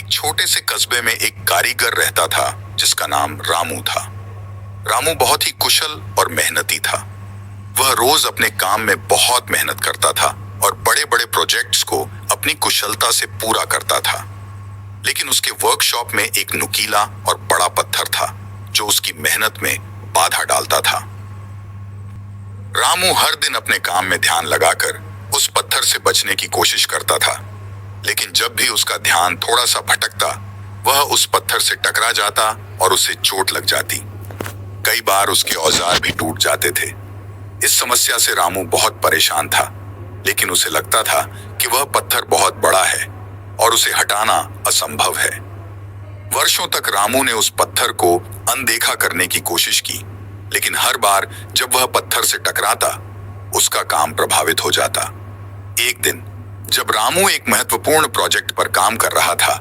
एक छोटे से कस्बे में एक कारीगर रहता था जिसका नाम रामू था। रामू बहुत ही कुशल और मेहनती था। वह रोज अपने काम में बहुत मेहनत करता था और बड़े बड़े प्रोजेक्ट्स को अपनी कुशलता से पूरा करता था। लेकिन उसके वर्कशॉप में एक नुकीला और बड़ा पत्थर था जो उसकी मेहनत में बाधा डालता था। रामू हर दिन अपने काम में ध्यान लगाकर उस पत्थर से बचने की कोशिश करता था, लेकिन जब भी उसका ध्यान थोड़ा सा भटकता, वह उस पत्थर से टकरा जाता और उसे चोट लग जाती। कई बार उसके औजार भी टूट जाते थे। इस समस्या से रामू बहुत परेशान था, लेकिन उसे लगता था कि वह पत्थर बहुत बड़ा है और उसे हटाना असंभव है। वर्षों तक रामू ने उस पत्थर को अनदेखा करने की कोशिश की, लेकिन हर बार जब वह पत्थर से टकराता, उसका काम प्रभावित हो जाता। एक दिन जब रामू एक महत्वपूर्ण प्रोजेक्ट पर काम कर रहा था,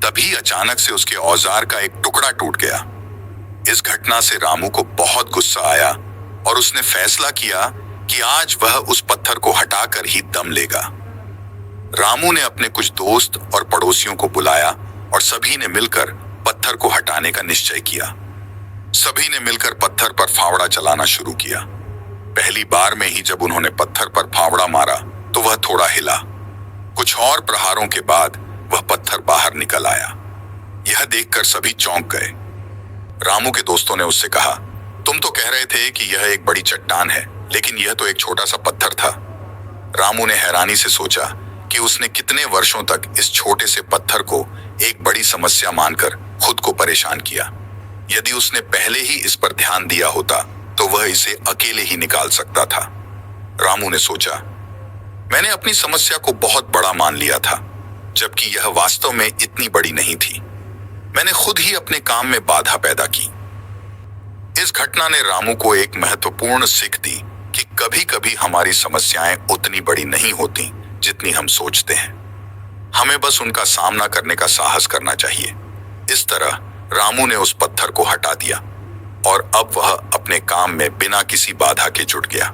तभी अचानक से उसके औजार का एक टुकड़ा टूट गया। इस घटना से रामू को बहुत गुस्सा आया और उसने फैसला किया कि आज वह उस पत्थर को हटाकर ही दम लेगा। रामू ने अपने कुछ दोस्त और पड़ोसियों को बुलाया और सभी ने मिलकर पत्थर को हटाने का निश्चय किया। सभी ने मिलकर पत्थर पर फावड़ा चलाना शुरू किया। पहली बार में ही जब उन्होंने पत्थर पर फावड़ा मारा तो वह थोड़ा हिला। कुछ और प्रहारों के बाद वह पत्थर बाहर निकल आया। यह देखकर सभी चौंक गए। रामू के दोस्तों ने उससे कहा, तुम तो कह रहे थे कि यह एक बड़ी चट्टान है, लेकिन यह तो एक छोटा सा पत्थर था। रामू ने हैरानी से सोचा कि उसने कितने वर्षों तक इस छोटे से पत्थर को एक बड़ी समस्या मानकर खुद को परेशान किया। यदि उसने पहले ही इस पर ध्यान दिया होता तो वह इसे अकेले ही निकाल सकता था। रामू ने सोचा, मैंने अपनी समस्या को बहुत बड़ा मान लिया था, जबकि यह वास्तव में इतनी बड़ी नहीं थी। मैंने खुद ही अपने काम में बाधा पैदा की। इस घटना ने रामू को एक महत्वपूर्ण सीख दी कि कभी कभी हमारी समस्याएं उतनी बड़ी नहीं होती जितनी हम सोचते हैं। हमें बस उनका सामना करने का साहस करना चाहिए। इस तरह रामू ने उस पत्थर को हटा दिया और अब वह अपने काम में बिना किसी बाधा के जुट गया।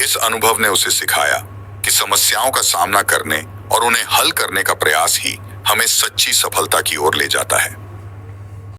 इस अनुभव ने उसे सिखाया कि समस्याओं का सामना करने और उन्हें हल करने का प्रयास ही हमें सच्ची सफलता की ओर ले जाता है।